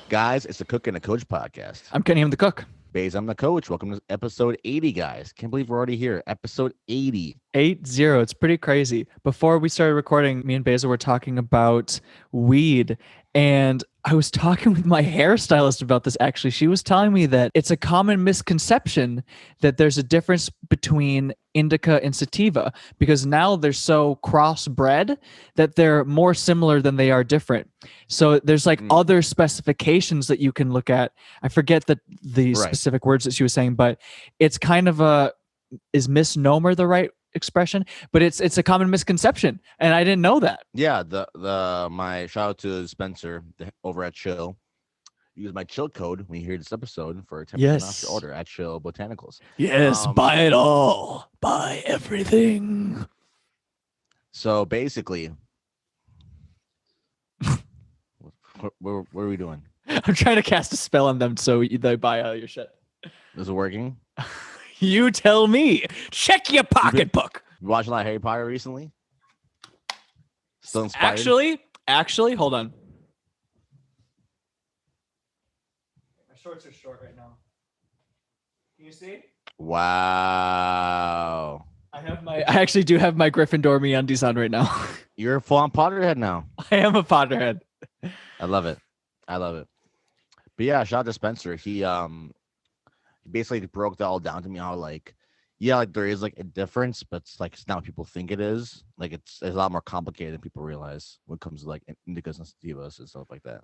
Guys, it's the Cook and the Coach podcast. I'm Kenny, I'm the cook. Baze, I'm the coach. Welcome to episode 80, guys. Can't believe we're already here. Episode 80. 80. It's pretty crazy. Before we started recording, me and Bezos were talking about weed. And I was talking with my hairstylist about this, actually. She was telling me that it's a common misconception that there's a difference between indica and sativa because now they're so crossbred that they're more similar than they are different. So there's like other specifications that you can look at. I forget the specific words that she was saying, but it's kind of is misnomer the right expression? But it's a common misconception, and I didn't know that. Yeah, my shout out to Spencer over at Chill. Use my chill code when you hear this episode for 10% off your order at Chill Botanicals. Yes, buy it all. Buy everything. So basically, what are we doing? I'm trying to cast a spell on them so they buy all your shit. Is it working? You tell me. Check your pocketbook. You watching a lot of Harry Potter recently? Still inspired? Actually, hold on. My shorts are short right now. Can you see? Wow. I actually do have my Gryffindor MeUndies on right now. You're a full-on Potterhead now. I am a Potterhead. I love it. But yeah, shout out to Spencer. He basically broke that all down to me how there is like a difference, but it's not what people think it is. Like it's a lot more complicated than people realize when it comes to like indicas and sativas and stuff like that.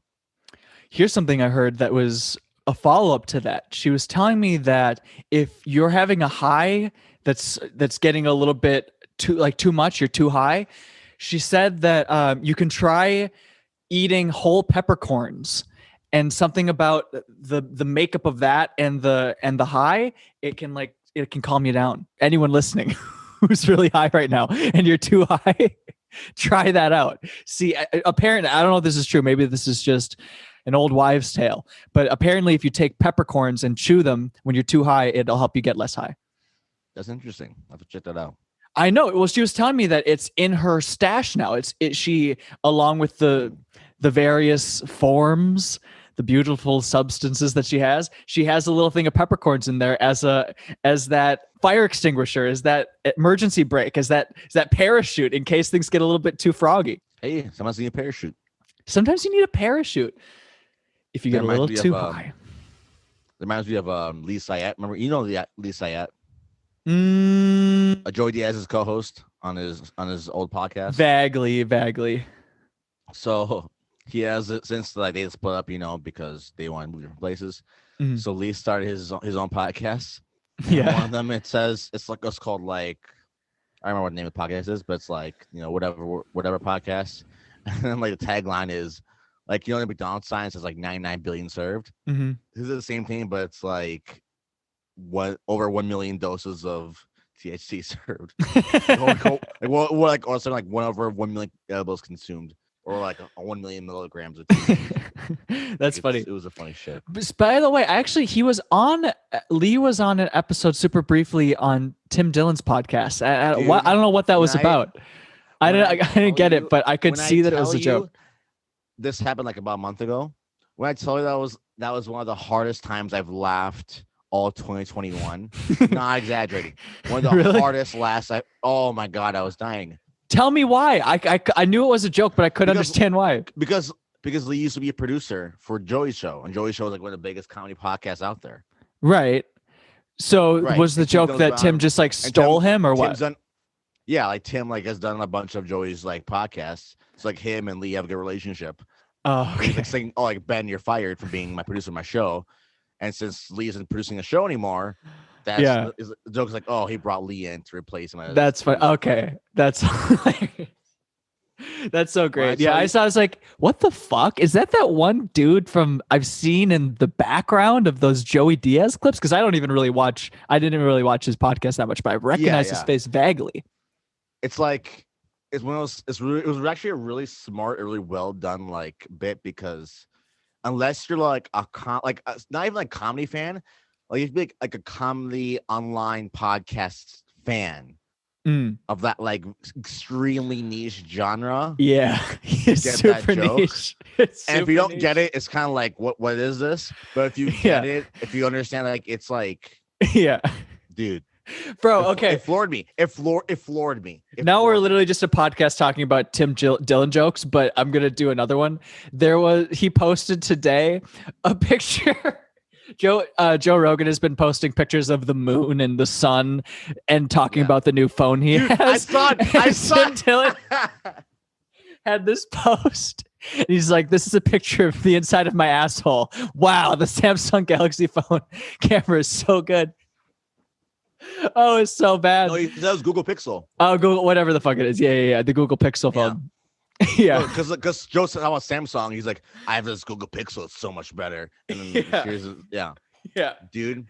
Here's something I heard that was a follow-up to that. She was telling me that if you're having a high that's getting a little bit too much, you're too high. She said that you can try eating whole peppercorns. And something about the makeup of that and the high, it can calm you down. Anyone listening who's really high right now and you're too high, try that out. See, apparently, I don't know if this is true. Maybe this is just an old wives' tale. But apparently, if you take peppercorns and chew them when you're too high, it'll help you get less high. That's interesting. I have to check that out. I know. Well, she was telling me that it's in her stash now. She, along with the various forms, the beautiful substances that she has a little thing of peppercorns in there as that fire extinguisher, as that emergency brake, as that parachute in case things get a little bit too froggy. Hey, sometimes you need a parachute. Sometimes you need a parachute if you get a little too high. Reminds me of Lee Syatt. Remember, Lee Syatt? Joey Diaz's co-host on his old podcast. Vaguely. So he has it since they split up, because they want to move different places. Mm-hmm. So Lee started his own podcast. Yeah. One of them, it's called I don't remember what the name of the podcast is, but it's whatever podcast. And then the tagline is the McDonald's sign says 99 billion served. Mm-hmm. This is the same thing, but it's over 1 million doses of THC served. Or something one over 1 million edibles consumed. Or 1 million milligrams of THC. That's funny. It was a funny shit. By the way, actually, Lee was on an episode super briefly on Tim Dillon's podcast. I don't know what that was about. I didn't get it, but I could see that it was a joke. This happened about a month ago. When I tell you that was one of the hardest times I've laughed all 2021. Not exaggerating. One of the hardest laughs. Oh my God, I was dying. Tell me why. I knew it was a joke, but I couldn't understand why. Because Lee used to be a producer for Joey's show, and Joey's show is one of the biggest comedy podcasts out there. Right. So was the joke that Tim just stole him or what? Tim has done a bunch of Joey's podcasts. It's him and Lee have a good relationship. Oh, okay. He's saying, Ben, you're fired for being my producer of my show. And since Lee isn't producing a show anymore, the joke's he brought Lee in to replace him. That's fun. Okay. That's that's so great. I was like, what the fuck? Is that one dude from I've seen in the background of those Joey Diaz clips? Because I didn't even really watch his podcast that much, but I recognize his face vaguely. It's it was actually a really smart, really well done bit, because unless you're not even a comedy fan, you'd be a comedy online podcast fan, of that like extremely niche genre. Yeah, it's Get super that joke. niche. It's And if you don't niche. get it, it's kind of like, what is this? But if you get it, if you understand, like, it's like, yeah, dude, bro. Okay, it floored me. It floored me. Now we're literally just a podcast talking about Tim Dillon jokes, but I'm gonna do another one. He posted today a picture. Joe Rogan has been posting pictures of the moon and the sun and talking about the new phone he has. I saw Tim Dillon had this post. And he's like, this is a picture of the inside of my asshole. Wow, the Samsung Galaxy phone camera is so good. Oh, it's so bad. No, that was Google Pixel. Oh, Google, whatever the fuck it is. Yeah. The Google Pixel phone. Yeah. Because Joe said about Samsung, he's like, I have this Google Pixel. It's so much better. And then yeah. Dude,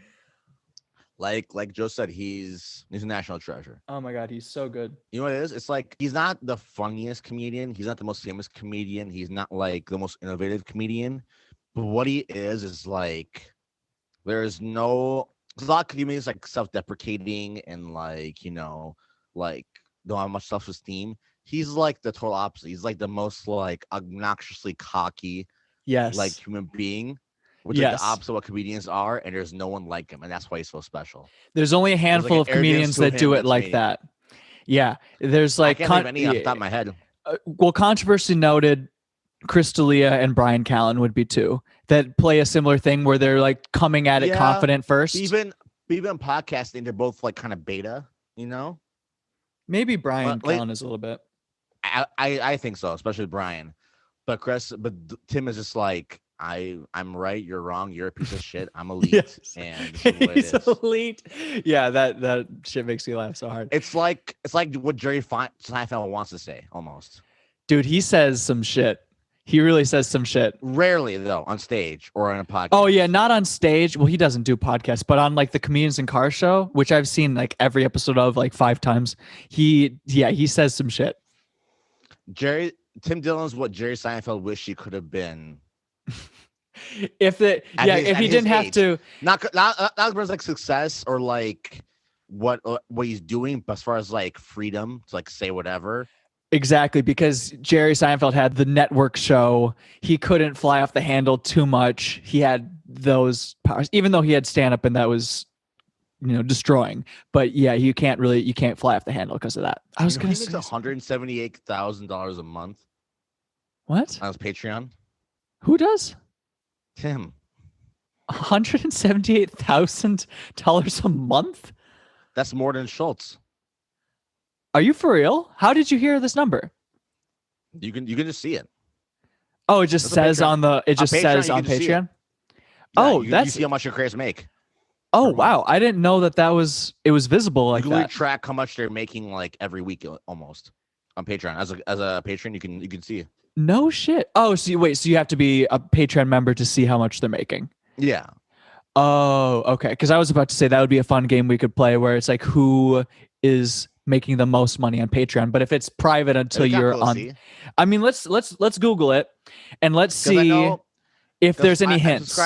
like Joe said, he's a national treasure. Oh my God, he's so good. You know what it is? It's like he's not the funniest comedian. He's not the most famous comedian. He's not like the most innovative comedian. But what he is like, there's a lot of comedians like self-deprecating and like, like don't have much self-esteem. He's like the total opposite. He's like the most like obnoxiously cocky, like human being, which is the opposite of what comedians are. And there's no one like him, and that's why he's so special. There's only a handful of comedians that do it like that. Yeah, there's like I can't think of any off the top of my head. Well, controversy noted, Chris D'Elia and Brian Callen would be two that play a similar thing where they're like coming at it confident first. Even podcasting, they're both like kind of beta, Maybe Brian Callen is a little bit. I think so, especially Brian. But Tim is just like, I'm right, you're wrong, you're a piece of shit, I'm elite. And he's elite. Yeah, that shit makes me laugh so hard. It's like what Jerry Seinfeld wants to say, almost. Dude, he says some shit. He really says some shit. Rarely, though, on stage or on a podcast. Oh, yeah, not on stage. Well, he doesn't do podcasts, but on like the Comedians in Cars show, which I've seen like every episode of like 5 times. He says some shit. Tim Dillon's what Jerry Seinfeld wished he could have been. If he didn't have to. Not because like success or like what he's doing, but as far as like freedom to like say whatever. Exactly, because Jerry Seinfeld had the network show. He couldn't fly off the handle too much. He had those powers, even though he had stand-up and that was, destroying. But yeah, you can't fly off the handle because of that. I was going to say he makes $178,000 a month. What? On his Patreon. Who does? Tim. $178,000 a month? That's more than Schultz. Are you for real? How did you hear this number? You can just see it. Oh, it just says on Patreon. Yeah, you see how much your creators make. Oh wow, I didn't know that it was visible like that. You can track how much they're making like every week almost on Patreon. As a patron, you can see. No shit. Oh, so you have to be a Patreon member to see how much they're making. Yeah. Oh, okay. Because I was about to say that would be a fun game we could play where it's like who is making the most money on Patreon, but if it's private until you're on, I mean, let's Google it and let's see if there's any hints.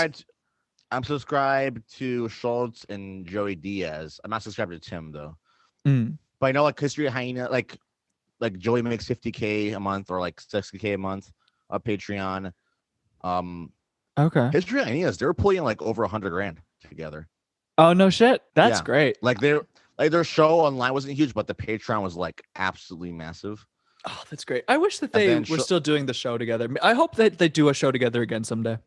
I'm subscribed to Schultz and Joey Diaz. I'm not subscribed to Tim though. But I know like History of Hyena, like Joey makes $50K a month or like $60K a month on Patreon. Okay. History of Hyenas, they're pulling like over $100,000 together. Oh no shit, that's great. Like their show online wasn't huge, but the Patreon was like absolutely massive. Oh, that's great. I wish that they were still doing the show together. I hope that they do a show together again someday.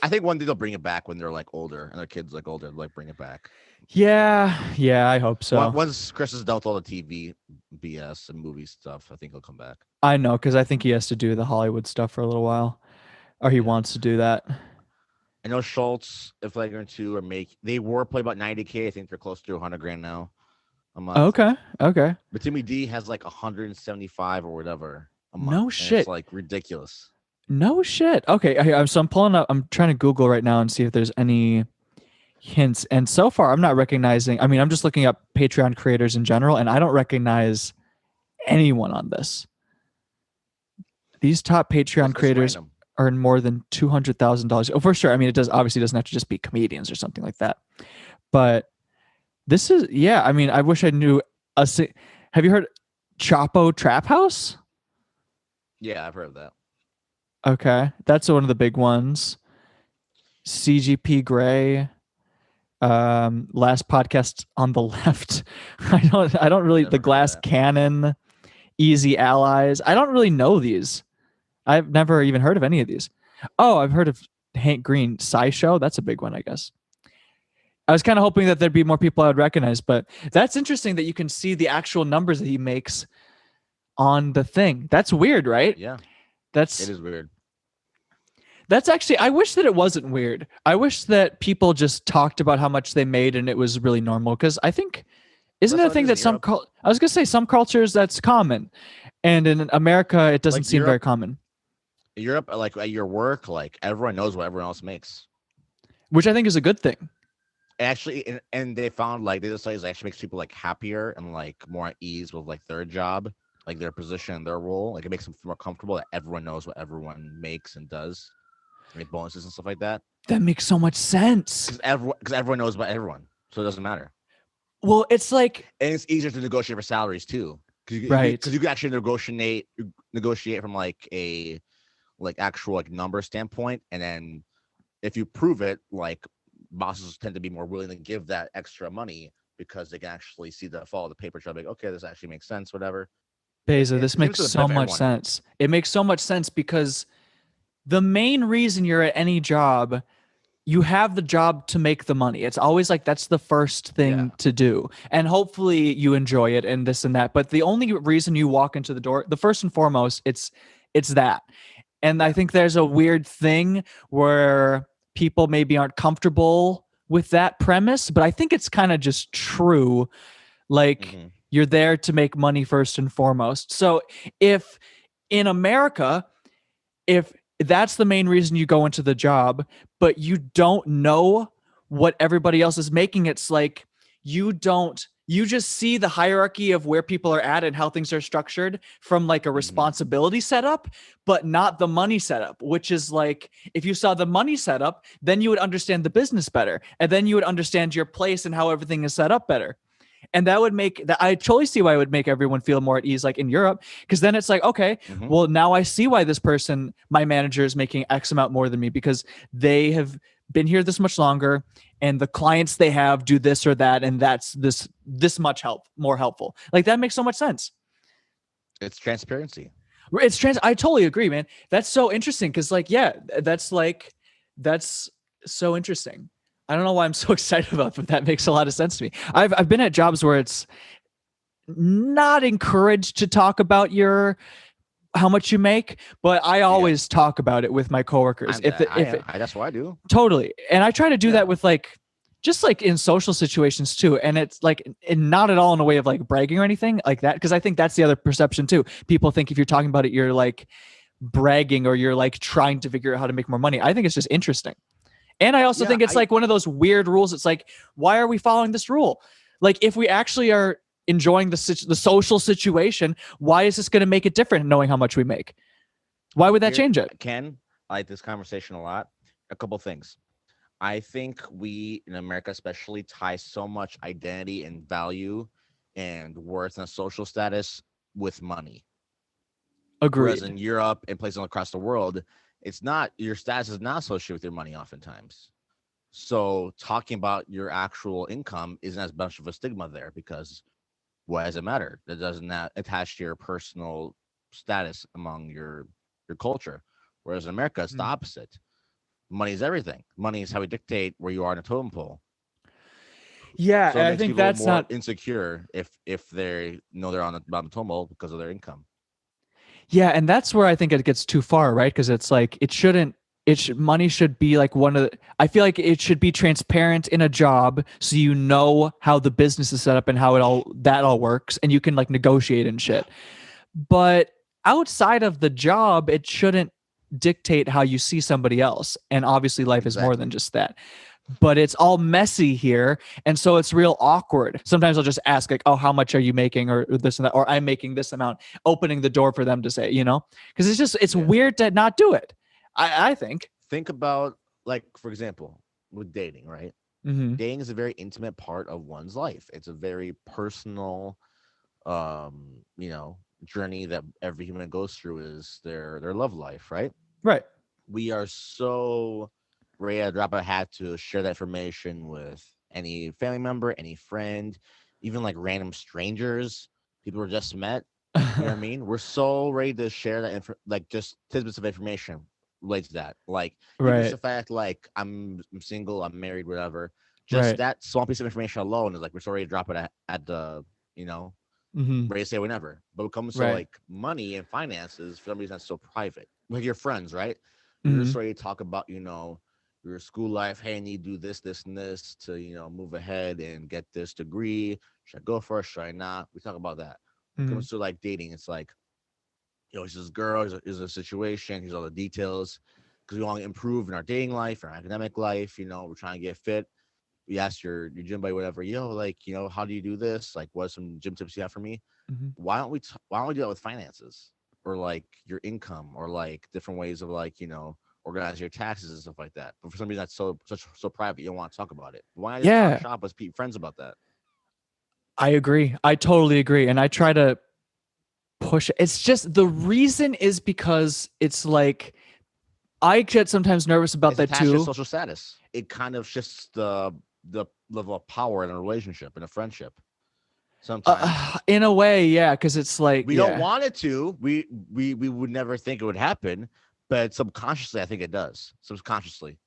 I think one day they'll bring it back when they're like older and their kids like older, like bring it back. Yeah, I hope so. Once Chris is done with all the TV BS and movie stuff, I think he'll come back. I know, because I think he has to do the Hollywood stuff for a little while, or he wants to do that. I know Schultz, if they're going to they were playing about $90K. I think they're close to $100,000 now a month. Okay. But Timmy D has like 175 or whatever a month. No shit. It's like ridiculous. No shit. Okay, so I'm pulling up. I'm trying to Google right now and see if there's any hints. And so far, I'm not recognizing. I mean, I'm just looking up Patreon creators in general, and I don't recognize anyone on this. These top Patreon creators earn more than $200,000. Oh, for sure. I mean, it obviously doesn't have to just be comedians or something like that. But this is, I mean, I wish I knew Have you heard Chapo Trap House? Yeah, I've heard of that. Okay, that's one of the big ones. CGP Grey. Last podcast on the left. I don't really, Never the heard of Glass that. Cannon, Easy Allies. I don't really know these. I've never even heard of any of these. Oh, I've heard of Hank Green, SciShow. That's a big one, I guess. I was kind of hoping that there'd be more people I would recognize, but that's interesting that you can see the actual numbers that he makes on the thing. That's weird, right? Yeah, it That's is weird. That's actually, I wish that it wasn't weird. I wish that people just talked about how much they made and it was really normal. Because I think, isn't That's it a how it thing is that in Europe. I was going to say some cultures that's common. And in America, it doesn't Like seem very Europe, common, like at your work, like everyone knows what everyone else makes. which I think is a good thing. Actually, and they found like they decided it actually makes people like happier and like more at ease with like their job, like their position and their role. Like it makes them feel more comfortable that everyone knows what everyone makes and does, like bonuses and stuff like that. That makes so much sense. Because everyone knows about everyone, so it doesn't matter. Well, it's like, And it's easier to negotiate for salaries too, right. because you can actually negotiate from like a like actual like number standpoint, and then if you prove it, like bosses tend to be more willing to give that extra money because they can actually see the follow the paper trail. Like, okay, this actually makes sense. Whatever. Beza, this It's usually makes the so benefit of much everyone. sense. It makes so much sense because the main reason you're at any job, you have the job to make the money. It's always like that's the first thing Yeah. to do. And hopefully you enjoy it and this and that. But the only reason you walk into the door, the first and foremost, it's that. And I Yeah. think there's a weird thing where people maybe aren't comfortable with that premise, but I think it's kind of just true. Like Mm-hmm. you're there to make money first and foremost. So if in America, if that's the main reason you go into the job, but you don't know what everybody else is making, it's like you just see the hierarchy of where people are at and how things are structured from like a responsibility setup, but not the money setup, which is like if you saw the money setup, then you would understand the business better. And then you would understand your place and how everything is set up better. And that would make that I totally see why it would make everyone feel more at ease, like in Europe, because then it's like, okay, Mm-hmm. well, now I see why this person, my manager, is making X amount more than me because they have been here this much longer and the clients they have do this or that, and that's this much more helpful. Like that makes so much sense. It's transparency. I totally agree, man. That's so interesting because, like, yeah, that's so interesting. I don't know why I'm so excited about it, but that makes a lot of sense to me. I've been at jobs where it's not encouraged to talk about how much you make, but I always talk about it with my coworkers. That's what I do. Totally, and I try to do Yeah. that with like just like in social situations too, and it's like and not at all in a way of like bragging or anything like that, because I think that's the other perception too. People think if you're talking about it, you're like bragging or you're like trying to figure out how to make more money. I think it's just interesting. And I also think it's like one of those weird rules. It's like, why are we following this rule? Like, if we actually are enjoying the social situation, why is this going to make it different knowing how much we make? Why would that change it? Ken, I like this conversation a lot. A couple things. I think we in America especially tie so much identity and value and worth and social status with money. Agreed. Whereas in Europe and places across the world, it's not, your status is not associated with your money oftentimes. So talking about your actual income isn't as much of a stigma there because why does it matter? That doesn't attach to your personal status among your culture. Whereas in America, it's the opposite. Money is everything. Money is how we dictate where you are in a totem pole. Yeah, so and I think that's more not insecure if they know they're on the bottom totem pole because of their income. Yeah, and that's where I think it gets too far, right? Because it's like money should be like one of the, I feel like it should be transparent in a job so you know how the business is set up and how that all works and you can like negotiate and shit. But outside of the job, it shouldn't dictate how you see somebody else. And obviously life is more than just that. But it's all messy here. And so it's real awkward. Sometimes I'll just ask like, oh, how much are you making or this and that, or I'm making this amount, opening the door for them to say, because it's weird to not do it. I think. Think about like, for example, with dating, right? Mm-hmm. Dating is a very intimate part of one's life. It's a very personal you know, journey that every human goes through is their love life, right? Right. We are so ready to drop a hat to share that information with any family member, any friend, even like random strangers, people we just met. You know what I mean? We're so ready to share that like just tidbits of information related to that. Like even just Right. the fact like I'm single, I'm married, whatever. Just Right. that small piece of information alone is like we're so ready to drop it at the you know Mm-hmm. ready to say whenever. But when it comes to Right. like money and finances, for some reason that's so private. With your friends, right? You're Mm-hmm. just ready to talk about, your school life. Hey, I need to do this, this, and this to, move ahead and get this degree. Should I go first? Should I not? We talk about that. When it Mm-hmm. comes to like dating, it's like, he's this girl, here's a situation, here's all the details. Because we want to improve in our dating life, our academic life, we're trying to get fit. We ask your gym buddy, whatever, like, how do you do this? Like, what are some gym tips you have for me? Mm-hmm. Why don't we do that with finances or like your income or like different ways of like organize your taxes and stuff like that? But for some reason that's so private, you don't want to talk about it. Why not just talk Yeah, shop with friends about that? I agree. I totally agree. And I try to push it. It's just the reason is because it's like I get sometimes nervous about It's that attached to too. social status. It kind of shifts the level of power in a relationship, in a friendship. Sometimes In a way, yeah, because it's like, we don't yeah, want it to. We would never think it would happen, but subconsciously, I think it does. Subconsciously,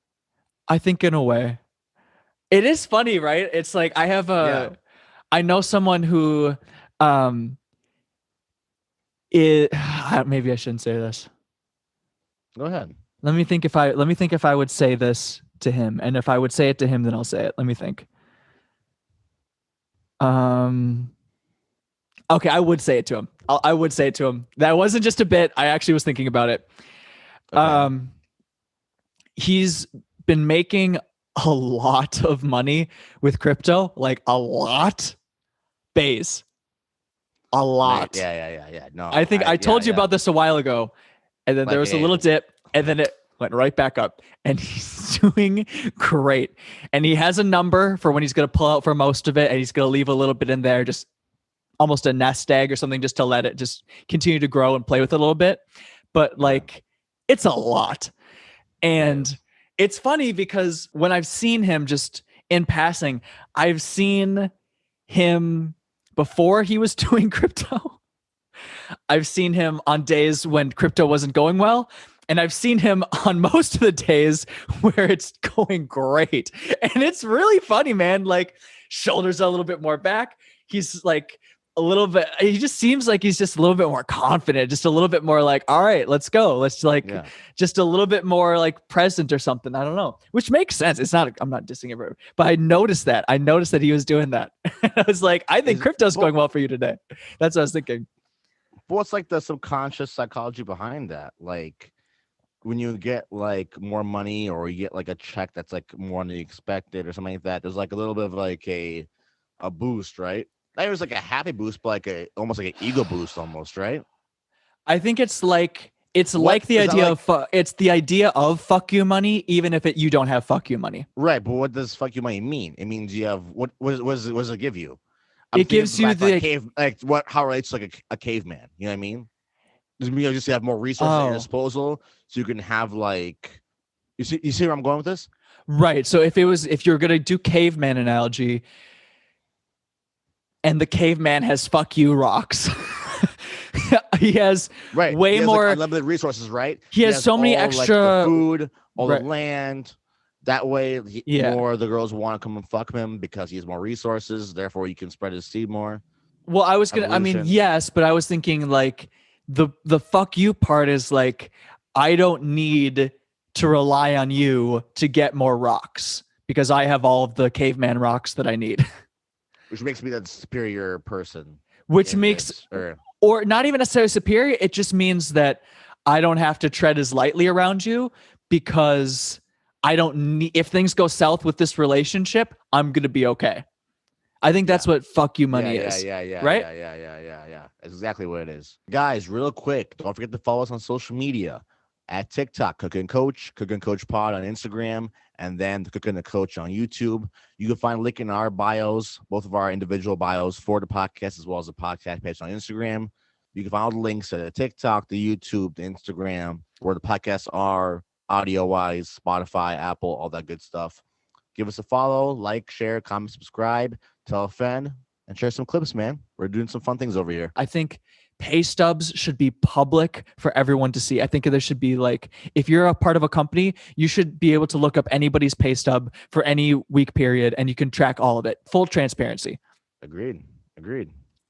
I think in a way. It is funny, right? It's like yeah. I know someone who um it maybe I shouldn't say this. Go ahead. Let me think if I would say this to him. And if I would say it to him, then I'll say it. Let me think. Um okay, I would say it to him. I would say it to him. That wasn't just a bit. I actually was thinking about it. Okay. Um he's been making a lot of money with crypto, like a lot. Bays. A Nice. lot. Yeah. No, I think I yeah, told you yeah. about this a while ago, and then there Like was a little dip, and then it went right back up. And he's doing great. And he has a number for when he's going to pull out for most of it, and he's going to leave a little bit in there, just almost a nest egg or something, just to let it just continue to grow and play with it a little bit. But like, it's a lot. And it's funny because when I've seen him just in passing, I've seen him before he was doing crypto. I've seen him on days when crypto wasn't going well. And I've seen him on most of the days where it's going great. And it's really funny, man. Like, shoulders a little bit more back. He's like a little bit, he just seems like he's just a little bit more confident, just a little bit more like, all right, let's go. Let's like, just a little bit more like present or something. I don't know, which makes sense. It's not, I'm not dissing it, but I noticed that. I noticed that he was doing that. I was like, I think crypto's going well for you today. That's what I was thinking. What's like the subconscious psychology behind that? Like when you get like more money or you get like a check that's like more than you expected or something like that, there's like a little bit of like a boost, right? That was like a happy boost, but like almost like an ego boost almost, right? I think it's like the idea of it's the idea of fuck you money, even if you don't have fuck you money. Right, but what does fuck you money mean? It means you have what does it give you? It gives you the how it relates to like a caveman. You know what I mean? Just have more resources at your disposal, so you can have like you see where I'm going with this? Right. So if you're gonna do caveman analogy, and the caveman has fuck you rocks. He has way more like unlimited resources, right? He has so many extra like, the food, all the land. That way, more of the girls want to come and fuck him because he has more resources. Therefore, he can spread his seed more. Well, I mean, yes, but I was thinking like the fuck you part is like, I don't need to rely on you to get more rocks because I have all of the caveman rocks that I need. Which makes me the superior person. Which makes, or not even necessarily superior. It just means that I don't have to tread as lightly around you because I don't need, if things go south with this relationship, I'm going to be okay. I think that's what fuck you money is. Right? Yeah. That's exactly what it is. Guys, real quick, don't forget to follow us on social media. at TikTok, Cook and Coach Pod on Instagram, and then the Cook and the Coach on YouTube. You can find a link in our bios, both of our individual bios for the podcast, as well as the podcast page on Instagram. You can find all the links to the TikTok, the YouTube, the Instagram, where the podcasts are audio-wise, Spotify, Apple, all that good stuff. Give us a follow, like, share, comment, subscribe, tell a friend, and share some clips, man. We're doing some fun things over here. I think pay stubs should be public for everyone to see. I think there should be like, if you're a part of a company, you should be able to look up anybody's pay stub for any week period and you can track all of it. Full transparency. Agreed.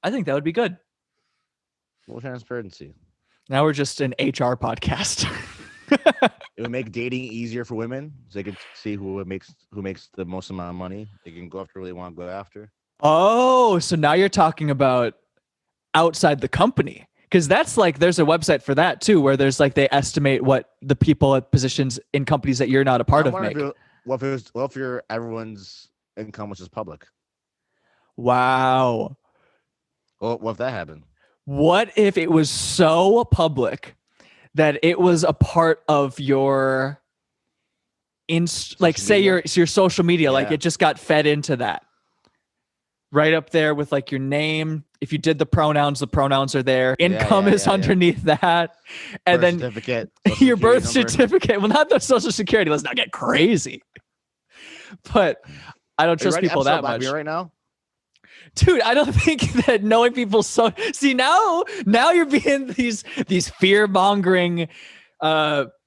I think that would be good. Full transparency. Now we're just an HR podcast. It would make dating easier for women, so they can see who makes the most amount of money. They can go after who they want to go after. Oh, so now you're talking about outside the company, because that's like, there's a website for that too, where there's like, they estimate what the people at positions in companies that you're not a part of make. What if your everyone's income was just public? Wow. Well, what if that happened? What if it was so public that it was a part of your say your social media, like it just got fed into that? Right up there with like your name. If you did the pronouns are there. Income is underneath that. And birth certificate, your birth certificate. Well, not the social security. Let's not get crazy. But I don't trust people that much. Right now? Dude, I don't think that knowing people see now you're being these fear-mongering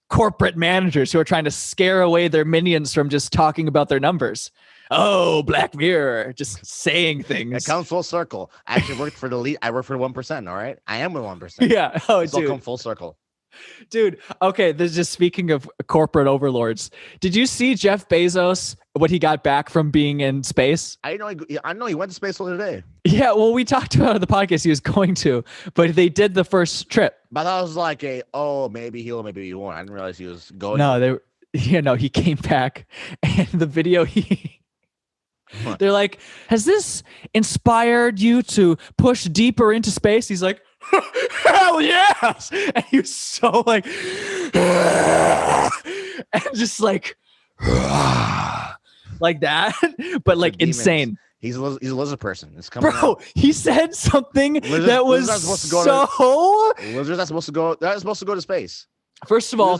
corporate managers who are trying to scare away their minions from just talking about their numbers. Oh, Black Mirror, just saying things. It comes full circle. I actually worked for the elite. I work for 1%. All right, I am with 1%. Yeah. Oh, it's all come full circle. Dude, okay. This is just speaking of corporate overlords. Did you see Jeff Bezos, what he got back from being in space? I know he went to space the other day. Yeah, well, we talked about it on the podcast he was going to, but they did the first trip. But that was like maybe he'll, maybe he won't. I didn't realize he was going. No, he came back, and the video they're like, has this inspired you to push deeper into space? He's like, hell yes. And he was so like, and just like that, but like insane. He's a lizard person. It's coming Bro, out. He said something that was lizards are supposed to go. They're supposed to go to space. First of all,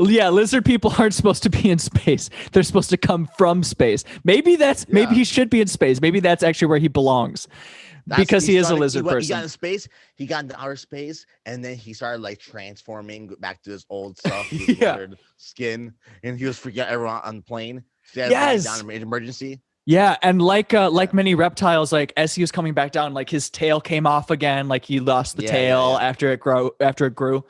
yeah, lizard people aren't supposed to be in space. They're supposed to come from space. Maybe he should be in space. Maybe that's actually where he belongs. Because he is a lizard person. He got in space. He got into outer space, and then he started like transforming back to his old stuff. Skin, and he was freaking out everyone on the plane. So yes. Down in emergency. Yeah, and like many reptiles, like as he was coming back down, like his tail came off again. Like he lost the tail after it grew.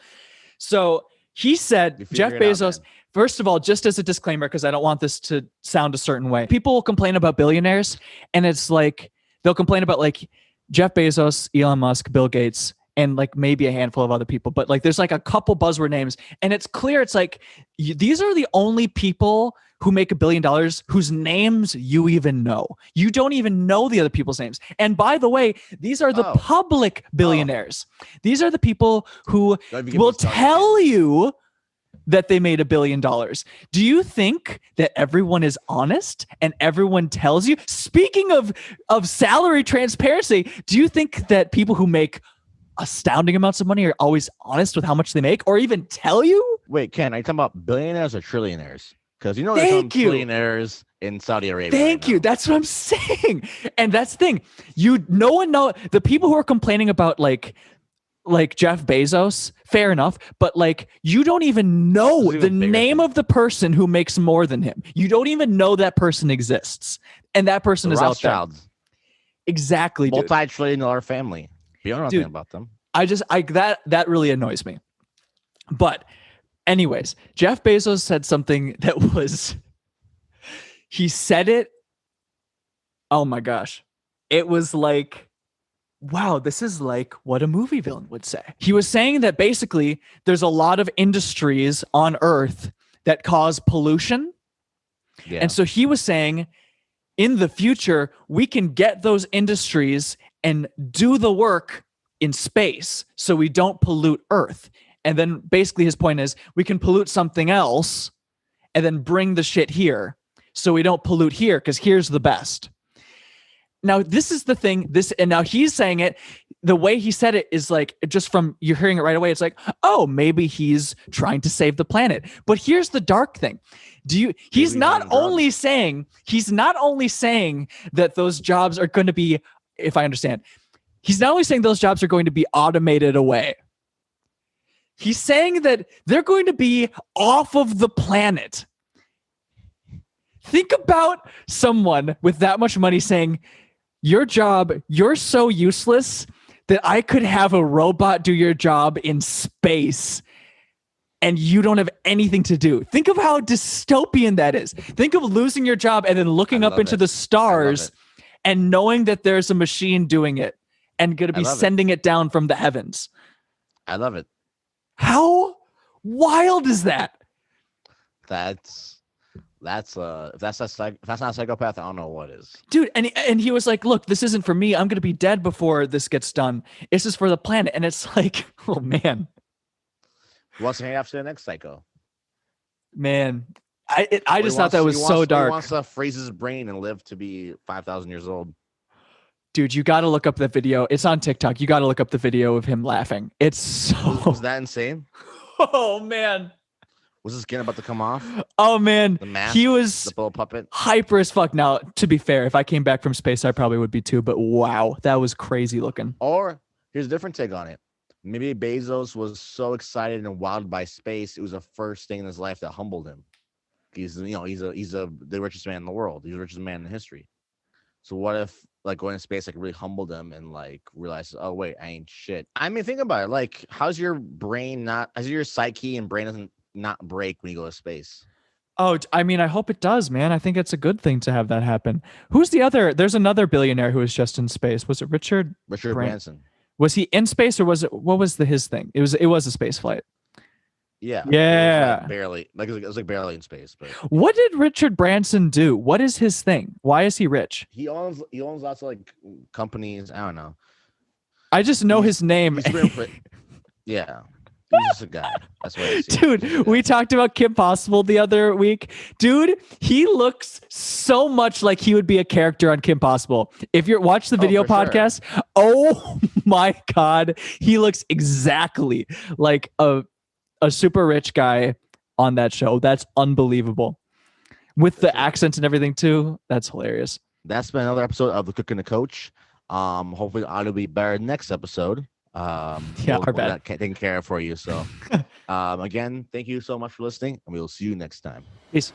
So he said, Jeff Bezos. First of all, just as a disclaimer, because I don't want this to sound a certain way, people will complain about billionaires, and it's like they'll complain about like Jeff Bezos, Elon Musk, Bill Gates, and like maybe a handful of other people. But like there's like a couple buzzword names, and it's clear it's like these are the only people who make $1 billion whose names you even know. You don't even know the other people's names. And by the way, these are the public billionaires. These are the people who will tell you that they made $1 billion. Do you think that everyone is honest and everyone tells you? Speaking of salary transparency, do you think that people who make astounding amounts of money are always honest with how much they make or even tell you? Wait, Ken, are you talking about billionaires or trillionaires? Because there's some trillionaires in Saudi Arabia. Thank you. That's what I'm saying. And that's the thing. No one knows. The people who are complaining about like Jeff Bezos, fair enough, but like you don't even know the name of the person who makes more than him. You don't even know that person exists, and that person is out there. Exactly, dude. Multi-trillion-dollar family. You don't know anything about them. That really annoys me. But anyways, Jeff Bezos said something that was. He said it. Oh my gosh, it was like. Wow, this is like what a movie villain would say. He was saying that basically there's a lot of industries on Earth that cause pollution. Yeah. And so he was saying in the future, we can get those industries and do the work in space so we don't pollute Earth. And then basically his point is we can pollute something else and then bring the shit here so we don't pollute here because here's the best. Now, this is the thing, and now he's saying it, the way he said it is like, just from, you're hearing it right away, it's like, oh, maybe he's trying to save the planet. But here's the dark thing. He's not only saying that those jobs are going to be, if I understand, he's not only saying those jobs are going to be automated away. He's saying that they're going to be off of the planet. Think about someone with that much money saying, your job, you're so useless that I could have a robot do your job in space and you don't have anything to do. Think of how dystopian that is. Think of losing your job and then looking up into the stars and knowing that there's a machine doing it and going to be sending it down from the heavens. I love it. How wild is that? If that's not a psychopath, I don't know what is. Dude, and he was like, look, this isn't for me. I'm going to be dead before this gets done. This is for the planet. And it's like, oh, man. Who wants to hang after the next psycho? Man, I just thought that was so dark. He wants to freeze his brain and live to be 5,000 years old. Dude, you got to look up that video. It's on TikTok. You got to look up the video of him laughing. It's so... Was that insane? Oh, man. Was his skin about to come off? Oh, man. The mask, he was the little puppet. Hyper as fuck. Now, to be fair, if I came back from space, I probably would be too. But wow, that was crazy looking. Or here's a different take on it. Maybe Bezos was so excited and wowed by space, it was the first thing in his life that humbled him. He's the richest man in the world. He's the richest man in history. So what if like going to space like really humbled him and like realizes, oh wait, I ain't shit. I mean, think about it. Like, how's your psyche and brain doesn't not break when you go to space? Oh, I mean, I hope it does, man. I think it's a good thing to have that happen. Who's the other? There's another billionaire who was just in space. Was it Richard Branson? Was he in space or was it? What was his thing? It was a space flight. Yeah. It was like barely in space. But what did Richard Branson do? What is his thing? Why is he rich? He owns lots of like companies. I don't know. I just know his name. Yeah. He's just a guy. That's what I see. Dude, we talked about Kim Possible the other week. Dude, he looks so much like he would be a character on Kim Possible. If you're watch the video podcast, sure. Oh my God, he looks exactly like a super rich guy on that show. That's unbelievable. With the accents and everything too. That's hilarious. That's been another episode of The Cook and the Coach. Hopefully the audio will be better next episode. Our bad. Taking care of for you. So again, thank you so much for listening, and we will see you next time. Peace.